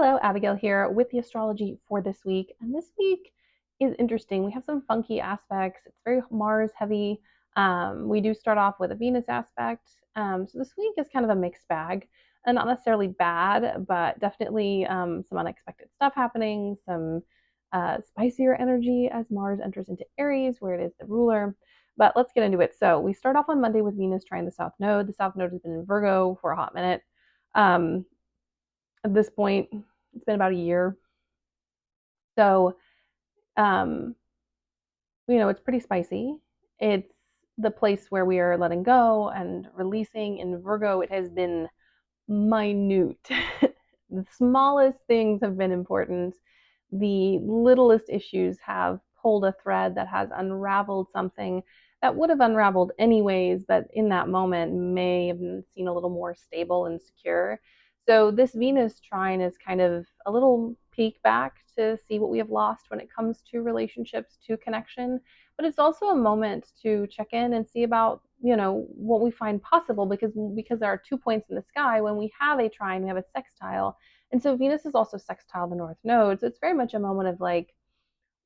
Hello, Abigail here with the astrology for this week. And this week is interesting. We have some funky aspects. It's very Mars heavy. We do start off with a Venus aspect. So this week is kind of a mixed bag, and not necessarily bad, but definitely some unexpected stuff happening, some spicier energy as Mars enters into Aries, where it is the ruler. But let's get into it. So we start off on Monday with Venus trying the South Node. The South Node has been in Virgo for a hot minute. Um, at this point, it's been about a year. So, um, it's pretty spicy. It's the place where we are letting go and releasing. In Virgo, it has been minute. The smallest things have been important. The littlest issues have pulled a thread that has unraveled something that would have unraveled anyways, but in that moment may have been seen a little more stable and secure. So this Venus trine is kind of a little peek back to see what we have lost when it comes to relationships, to connection. But it's also a moment to check in and see about, what we find possible, because there are 2 points in the sky. When we have a trine, we have a sextile. And so Venus is also sextile the North Node. So it's very much a moment of like,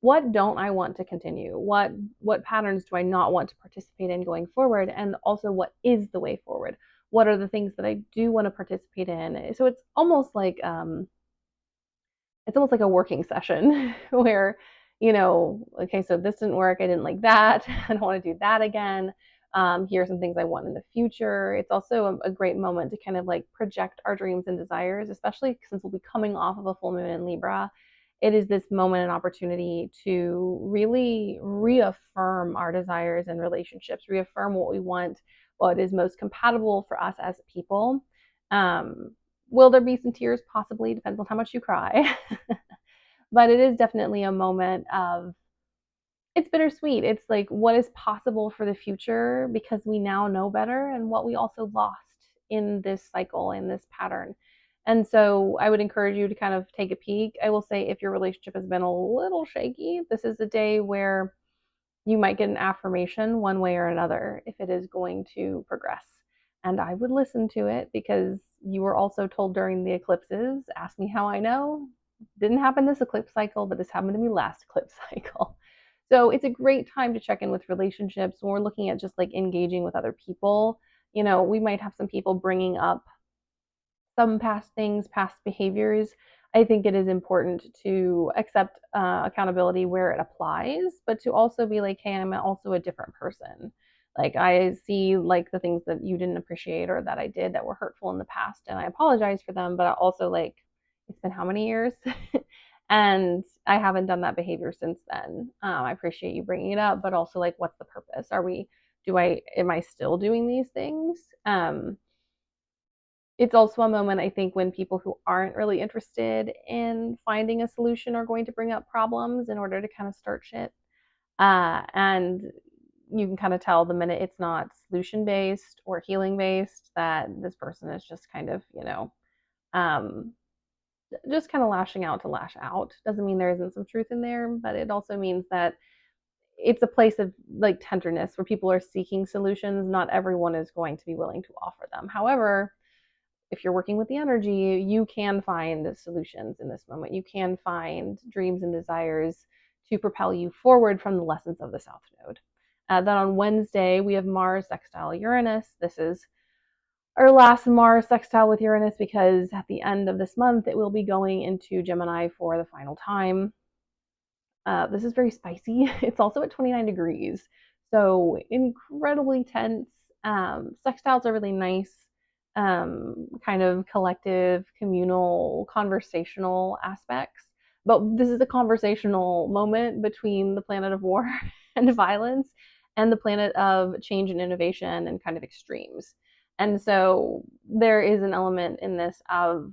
what don't I want to continue? What patterns do I not want to participate in going forward? And also, what is the way forward? What are the things that I do want to participate in? So it's almost like a working session where, okay, so this didn't work. I didn't like that. I don't want to do that again. Here are some things I want in the future. It's also a great moment to kind of like project our dreams and desires, especially since we'll be coming off of a full moon in Libra. It is this moment and opportunity to really reaffirm our desires and relationships, reaffirm what we want, what is most compatible for us as people. Um, will there be some tears? Possibly, depends on how much you cry. But it is definitely a moment of, it's bittersweet. It's like what is possible for the future because we now know better, and what we also lost in this cycle, in this pattern. And so I would encourage you to kind of take a peek. I will say, if your relationship has been a little shaky, this is a day where you might get an affirmation one way or another if it is going to progress. And I would listen to it, because you were also told during the eclipses, ask me how I know. Didn't happen this eclipse cycle, but this happened to me last eclipse cycle. So it's a great time to check in with relationships when we're looking at just like engaging with other people. We might have some people bringing up some past things, past behaviors. I think it is important to accept accountability where it applies, but to also be like, hey, I'm also a different person. Like, I see like the things that you didn't appreciate or that I did that were hurtful in the past, and I apologize for them. But I also, like, it's been how many years? And I haven't done that behavior since then. I appreciate you bringing it up, but also, like, what's the purpose? Am I still doing these things? It's also a moment, I think, when people who aren't really interested in finding a solution are going to bring up problems in order to kind of start shit. And you can kind of tell the minute it's not solution based or healing based that this person is just kind of, um, just kind of lashing out to lash out. Doesn't mean there isn't some truth in there, but it also means that it's a place of like tenderness where people are seeking solutions. Not everyone is going to be willing to offer them. However, if you're working with the energy, you can find solutions in this moment. You can find dreams and desires to propel you forward from the lessons of the South Node. Then on Wednesday, we have Mars sextile Uranus. This is our last Mars sextile with Uranus, because at the end of this month, it will be going into Gemini for the final time. This is very spicy. It's also at 29 degrees. So incredibly tense. Sextiles are really nice, kind of collective, communal, conversational aspects. But this is a conversational moment between the planet of war and violence and the planet of change and innovation and kind of extremes. And so there is an element in this of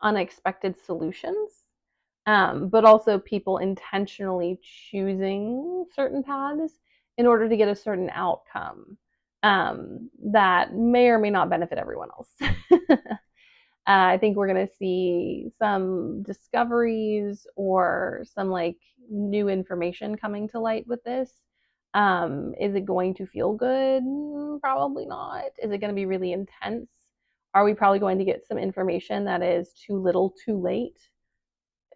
unexpected solutions, but also people intentionally choosing certain paths in order to get a certain outcome, that may or may not benefit everyone else. I think we're going to see some discoveries or some like new information coming to light with this. Is it going to feel good? Probably not. Is it going to be really intense? Are we probably going to get some information that is too little, too late?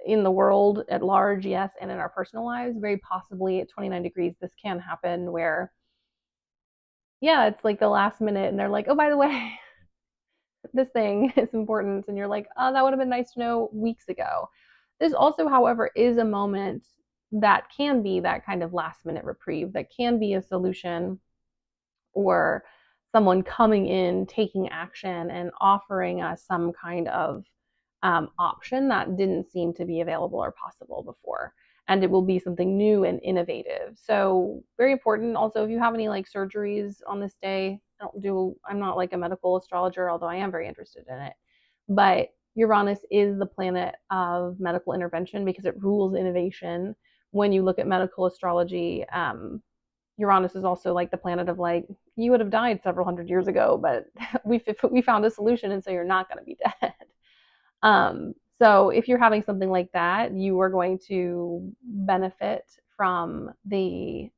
In the world at large, yes, and in our personal lives, very possibly at 29 degrees, this can happen where, yeah, it's like the last minute and they're like, oh, by the way, this thing is important. And you're like, oh, that would have been nice to know weeks ago. This also, however, is a moment that can be that kind of last minute reprieve, that can be a solution, or someone coming in, taking action, and offering us some kind of option that didn't seem to be available or possible before. And it will be something new and innovative. So, very important. Also, if you have any like surgeries on this day, I'm not like a medical astrologer, although I am very interested in it. But Uranus is the planet of medical intervention because it rules innovation. When you look at medical astrology, Uranus is also like the planet of like, you would have died several hundred years ago, but we found a solution, and so you're not going to be dead. So if you're having something like that, you are going to benefit from the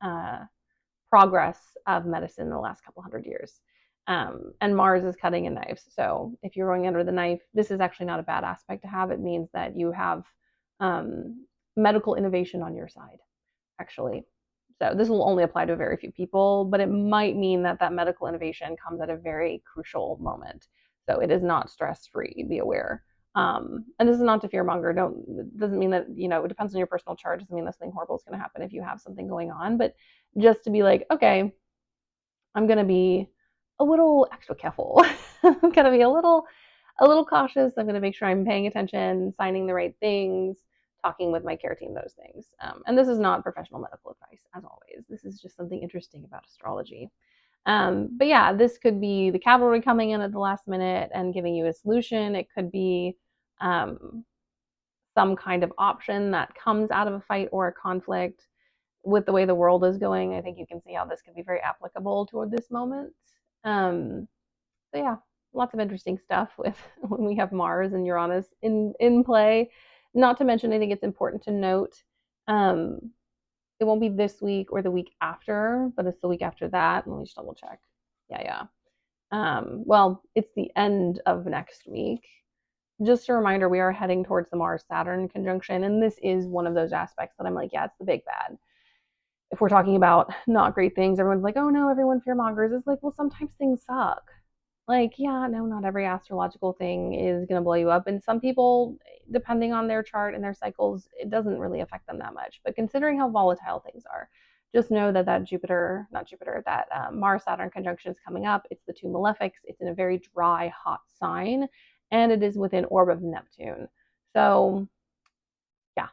progress of medicine in the last couple hundred years. And Mars is cutting a knife. So if you're going under the knife, this is actually not a bad aspect to have. It means that you have medical innovation on your side, actually. So this will only apply to a very few people, but it might mean that that medical innovation comes at a very crucial moment. So it is not stress free. Be aware. And this is not to fearmonger. Don't It doesn't mean that it depends on your personal chart. Doesn't mean this thing horrible is going to happen if you have something going on. But just to be like, okay, I'm going to be a little extra careful. I'm going to be a little cautious. I'm going to make sure I'm paying attention, signing the right things, talking with my care team, those things. And this is not professional medical advice, as always. This is just something interesting about astrology. But yeah, this could be the cavalry coming in at the last minute and giving you a solution. It could be um, some kind of option that comes out of a fight or a conflict. With the way the world is going, I think you can see how this could be very applicable toward this moment. Um, so yeah, lots of interesting stuff with when we have Mars and Uranus in play. Not to mention, I think it's important to note, um, it won't be this week or the week after, but it's the week after that. Let me just double check. Yeah, yeah. Well, it's the end of next week. Just a reminder, we are heading towards the Mars Saturn conjunction, and this is one of those aspects that I'm like, yeah, it's the big bad. If we're talking about not great things, everyone's like, oh no, everyone fear mongers. It's like, well, sometimes things suck. Like, yeah, no, not every astrological thing is going to blow you up. And some people, depending on their chart and their cycles, it doesn't really affect them that much. But considering how volatile things are, just know that that Mars Saturn conjunction is coming up. It's the two malefics. It's in a very dry, hot sign, and it is within orb of Neptune. So yeah,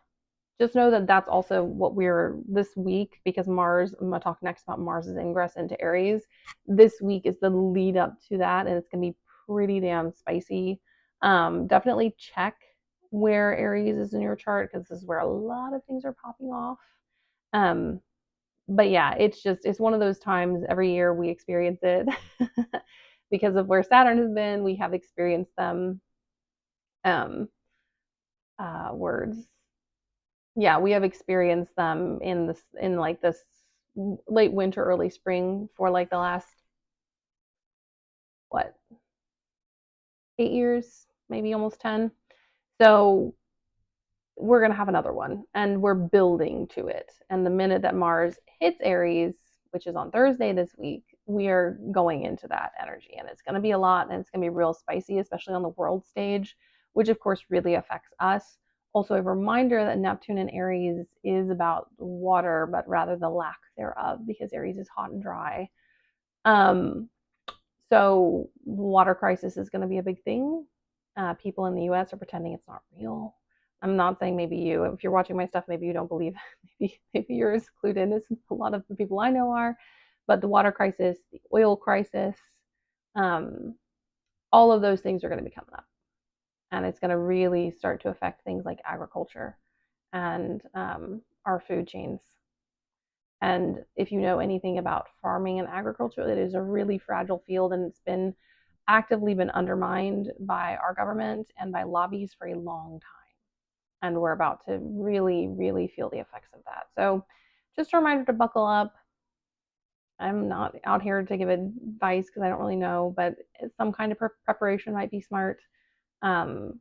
just know that that's also what we're this week, because Mars, I'm going to talk next about Mars's ingress into Aries. This week is the lead up to that, and it's going to be pretty damn spicy. Definitely check where Aries is in your chart, because this is where a lot of things are popping off. But yeah, it's one of those times every year we experience it because of where Saturn has been. We have experienced them. Um, Words, yeah, we have experienced them in like this late winter, early spring for like the last, what, 8 years, maybe almost 10. So we're going to have another one, and we're building to it. And the minute that Mars hits Aries, which is on Thursday this week, we are going into that energy, and it's going to be a lot, and it's going to be real spicy, especially on the world stage, which of course really affects us. Also, a reminder that Neptune in Aries is about water, but rather the lack thereof, because Aries is hot and dry. So water crisis is going to be a big thing. People in the US are pretending it's not real. I'm not saying maybe you, if you're watching my stuff, maybe you don't believe, maybe you're as clued in as a lot of the people I know are. But the water crisis, the oil crisis, um, all of those things are going to be coming up. And it's going to really start to affect things like agriculture and our food chains. And if you know anything about farming and agriculture, it is a really fragile field, and it's been actively been undermined by our government and by lobbies for a long time. And we're about to really, really feel the effects of that. So just a reminder to buckle up. I'm not out here to give advice because I don't really know, but some kind of preparation might be smart. Um,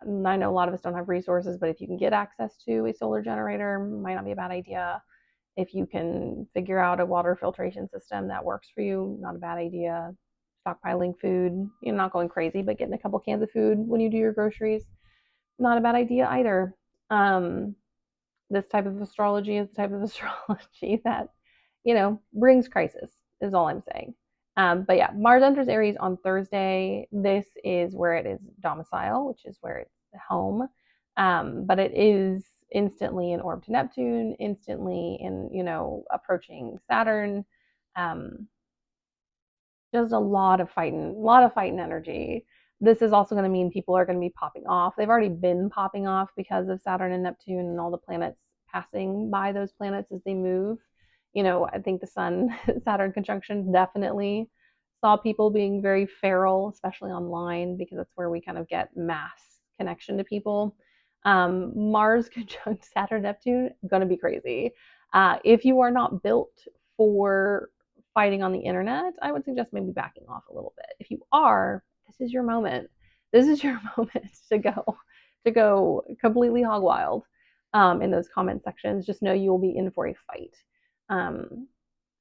I know a lot of us don't have resources, but if you can get access to a solar generator, might not be a bad idea. If you can figure out a water filtration system that works for you, not a bad idea. Stockpiling food, not going crazy, but getting a couple cans of food when you do your groceries, not a bad idea either. Um, this type of astrology is the type of astrology that, brings crisis, is all I'm saying. But yeah, Mars enters Aries on Thursday. This is where it is domicile, which is where it's home. But it is instantly in orb to Neptune, instantly in, approaching Saturn. Um, just a lot of fighting energy. This is also going to mean people are going to be popping off. They've already been popping off because of Saturn and Neptune and all the planets passing by those planets as they move. I think the Sun Saturn conjunction definitely saw people being very feral, especially online, because that's where we kind of get mass connection to people. Mars conjunct Saturn Neptune, gonna be crazy. If you are not built for fighting on the internet, I would suggest maybe backing off a little bit. If you are, this is your moment. This is your moment to go completely hog wild in those comment sections. Just know you will be in for a fight. Um,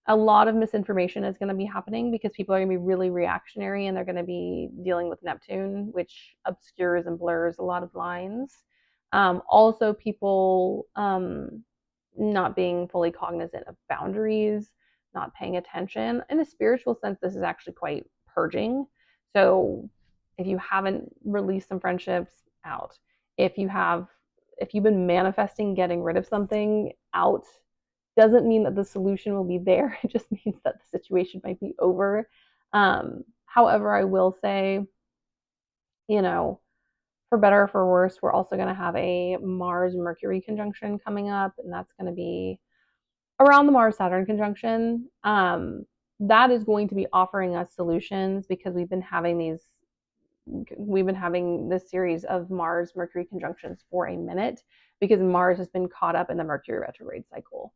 a lot of misinformation is going to be happening because people are going to be really reactionary and they're going to be dealing with Neptune, which obscures and blurs a lot of lines. Also, people not being fully cognizant of boundaries, not paying attention. In a spiritual sense, this is actually quite purging. So, if you haven't released some friendships, out. If you have, if you've been manifesting getting rid of something, out. Doesn't mean that the solution will be there. It just means that the situation might be over. However, I will say, you know, for better or for worse, we're also going to have a Mars Mercury conjunction coming up, and that's going to be around the Mars Saturn conjunction. That is going to be offering us solutions because we've been having this series of Mars Mercury conjunctions for a minute because Mars has been caught up in the Mercury retrograde cycle.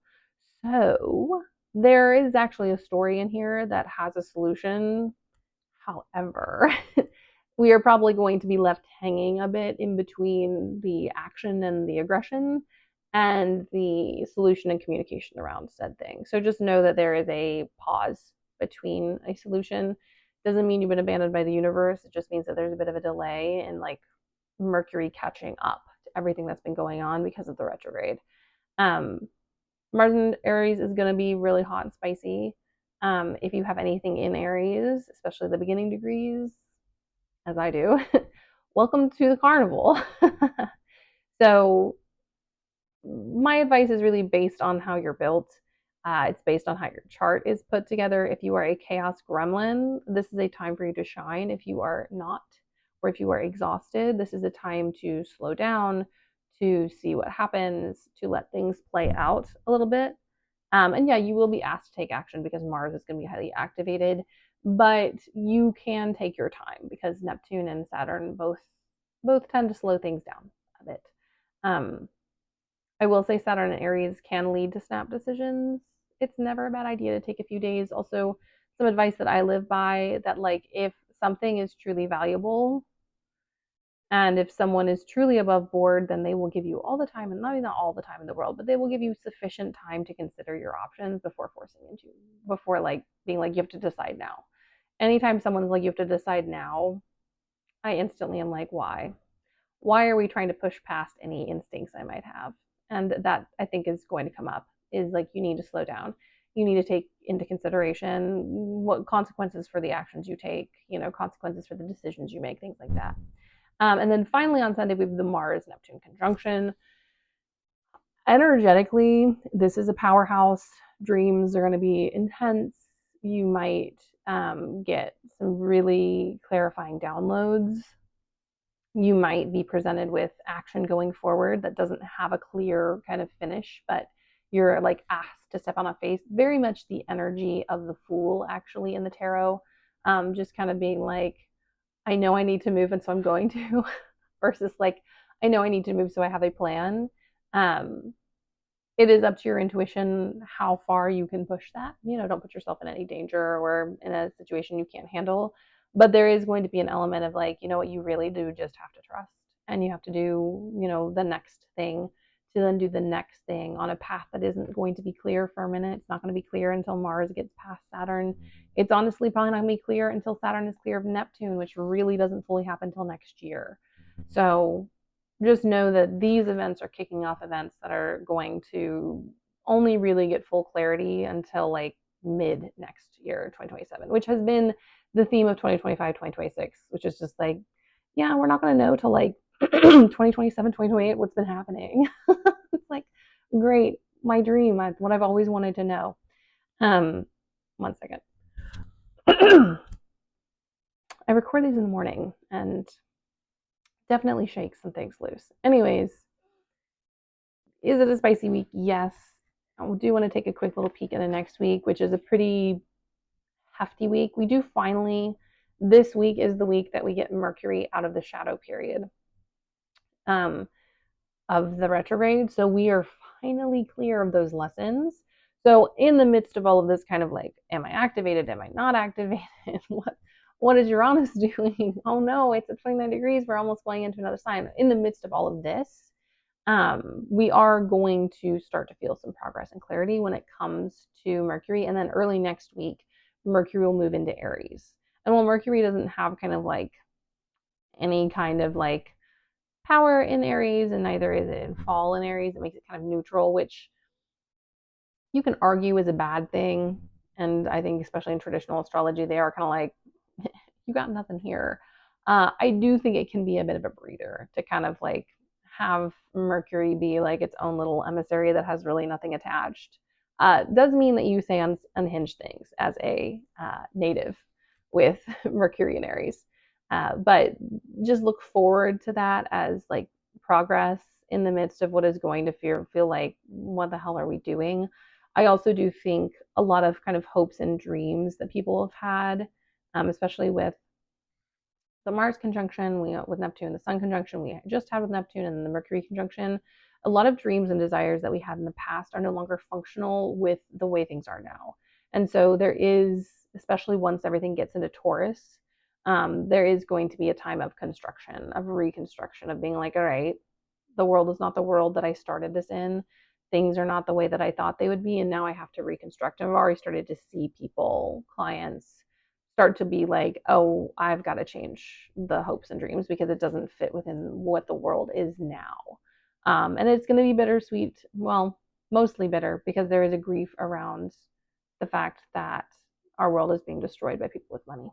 So there is actually a story in here that has a solution. However, we are probably going to be left hanging a bit in between the action and the aggression and the solution and communication around said thing. So just know that there is a pause between a solution. Doesn't mean you've been abandoned by the universe. It just means that there's a bit of a delay in like Mercury catching up to everything that's been going on because of the retrograde. Um, Mars in Aries is going to be really hot and spicy. If you have anything in Aries, especially the beginning degrees, as I do, welcome to the carnival. So, my advice is really based on how you're built. It's based on how your chart is put together. If you are a chaos gremlin, this is a time for you to shine. If you are not, or if you are exhausted, this is a time to slow down, to see what happens, to let things play out a little bit. And yeah, you will be asked to take action because Mars is going to be highly activated, but you can take your time because Neptune and Saturn both tend to slow things down a bit. Um, I will say Saturn and Aries can lead to snap decisions. It's never a bad idea to take a few days. Also, some advice that I live by that like if something is truly valuable and if someone is truly above board, then they will give you all the time, and maybe not all the time in the world, but they will give you sufficient time to consider your options before like being like, you have to decide now. Anytime someone's like, you have to decide now, I instantly am like, why? Why are we trying to push past any instincts I might have? And that I think is going to come up is like, you need to slow down. You need to take into consideration what consequences for the actions you take, consequences for the decisions you make, things like that. And then finally on Sunday, we have the Mars Neptune conjunction. Energetically, this is a powerhouse. Dreams are going to be intense. You might get some really clarifying downloads. You might be presented with action going forward that doesn't have a clear kind of finish, but you're like asked to step on a face. Very much the energy of the Fool, actually, in the tarot. Just kind of being like, I know I need to move, and so I'm going to, versus like, I know I need to move, so I have a plan. Um, it is up to your intuition how far you can push that. Don't put yourself in any danger or in a situation you can't handle. But there is going to be an element of like, what, you really do just have to trust, and you have to do, the next thing, to then do the next thing on a path that isn't going to be clear for a minute. It's not going to be clear until Mars gets past Saturn. It's honestly probably not going to be clear until Saturn is clear of Neptune, which really doesn't fully happen until next year. So just know that these events are kicking off events that are going to only really get full clarity until like mid next year, 2027, which has been the theme of 2025, 2026, which is just like, yeah, we're not going to know till like 2027, 2028 what's been happening. It's like, great, my dream, what I've always wanted to know. 1 second. I record these in the morning and definitely shakes some things loose. Anyways, is it a spicy week? Yes. I do want to take a quick little peek into next week, which is a pretty hefty week. We do finally, this week is the week that we get Mercury out of the shadow period of the retrograde. So we are finally clear of those lessons. So in the midst of all of this kind of like, am I activated? Am I not activated? What is Uranus doing? Oh no, it's at 29 degrees. We're almost going into another sign. In the midst of all of this, we are going to start to feel some progress and clarity when it comes to Mercury. And then early next week, Mercury will move into Aries. And while Mercury doesn't have kind of like any kind of like power in Aries, and neither is it in fall in Aries, it makes it kind of neutral, which you can argue is a bad thing. And I think especially in traditional astrology, they are kind of like, you got nothing here. I do think it can be a bit of a breather to kind of like have Mercury be like its own little emissary that has really nothing attached. Does mean that you say unhinged things as a native with Mercury and Aries. But just look forward to that as like progress in the midst of what is going to feel like, what the hell are we doing? I also do think a lot of kind of hopes and dreams that people have had, especially with the Mars conjunction, with Neptune, the Sun conjunction we just had with Neptune, and the Mercury conjunction. A lot of dreams and desires that we had in the past are no longer functional with the way things are now. And so there is, especially once everything gets into Taurus, there is going to be a time of construction, of reconstruction, of being like, all right, the world is not the world that I started this in. Things are not the way that I thought they would be, and now I have to reconstruct. And I've already started to see people, clients, start to be like, oh, I've got to change the hopes and dreams because it doesn't fit within what the world is now. And it's going to be bittersweet. Well, mostly bitter, because there is a grief around the fact that our world is being destroyed by people with money,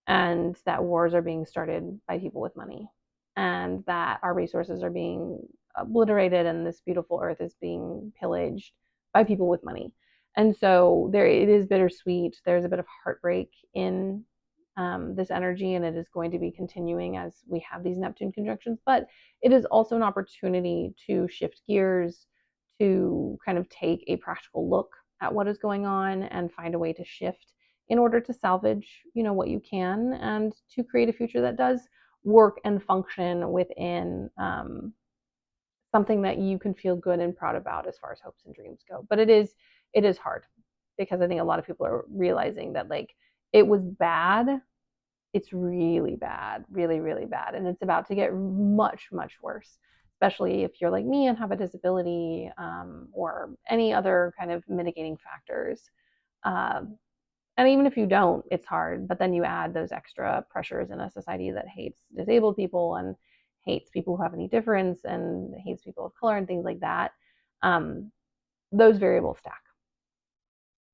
and that wars are being started by people with money, and that our resources are being obliterated, and this beautiful earth is being pillaged by people with money. And so it is bittersweet. There's a bit of heartbreak in this energy, and it is going to be continuing as we have these Neptune conjunctions. But it is also an opportunity to shift gears, to kind of take a practical look at what is going on and find a way to shift in order to salvage, what you can, and to create a future that does work and function within something that you can feel good and proud about as far as hopes and dreams go. But it is hard, because I think a lot of people are realizing that like it was bad. It's really bad, really, really bad. And it's about to get much, much worse, especially if you're like me and have a disability, or any other kind of mitigating factors. And even if you don't, it's hard. But then you add those extra pressures in a society that hates disabled people and hates people who have any difference and hates people of color and things like that. Those variables stack.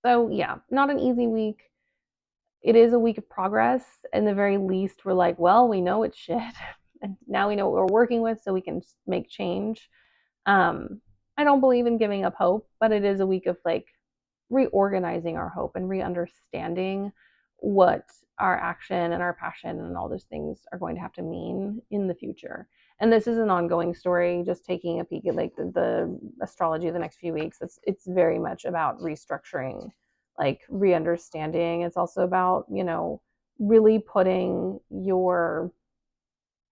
So yeah, not an easy week. It is a week of progress. In the very least, we're like, well, we know it's shit, and now we know what we're working with, so we can make change. I don't believe in giving up hope, but it is a week of like reorganizing our hope and re-understanding what our action and our passion and all those things are going to have to mean in the future. And this is an ongoing story. Just taking a peek at like the astrology of the next few weeks, it's very much about restructuring, like re-understanding. It's also about, really putting your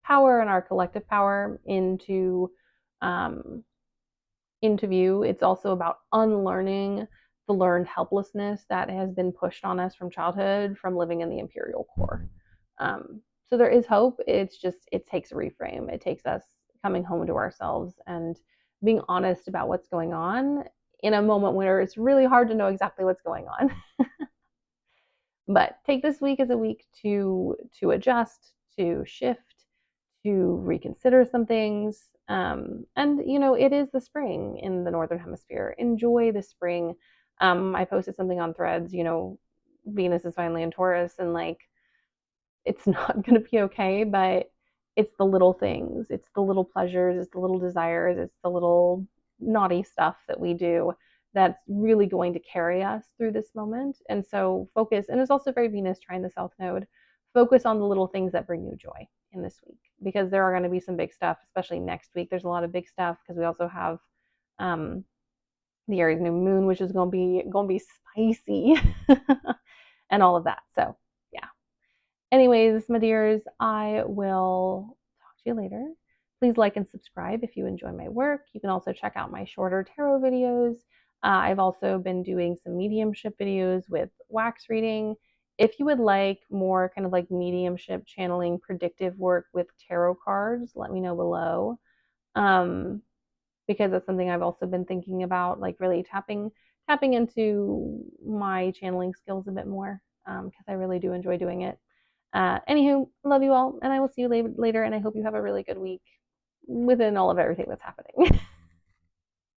power and our collective power into into view. It's also about unlearning the learned helplessness that has been pushed on us from childhood from living in the imperial core. So there is hope. It's just, it takes a reframe. It takes us coming home to ourselves and being honest about what's going on in a moment where it's really hard to know exactly what's going on. But take this week as a week to adjust, to shift, to reconsider some things. And it is the spring in the northern hemisphere. Enjoy the spring. I posted something on Threads. Venus is finally in Taurus, and like it's not going to be okay, but it's the little things, it's the little pleasures, it's the little desires, it's the little naughty stuff that we do that's really going to carry us through this moment. And so focus, and it's also very Venus trying the South Node, focus on the little things that bring you joy in this week, because there are going to be some big stuff, especially next week. There's a lot of big stuff because we also have um, the Aries new moon, which is going to be spicy, and all of that. So yeah. Anyways, my dears, I will talk to you later. Please like and subscribe if you enjoy my work. You can also check out my shorter tarot videos. I've also been doing some mediumship videos with wax reading. If you would like more kind of like mediumship channeling predictive work with tarot cards, let me know below. Because that's something I've also been thinking about, like really tapping into my channeling skills a bit more, because I really do enjoy doing it. Anywho, love you all, and I will see you later. And I hope you have a really good week within all of everything that's happening.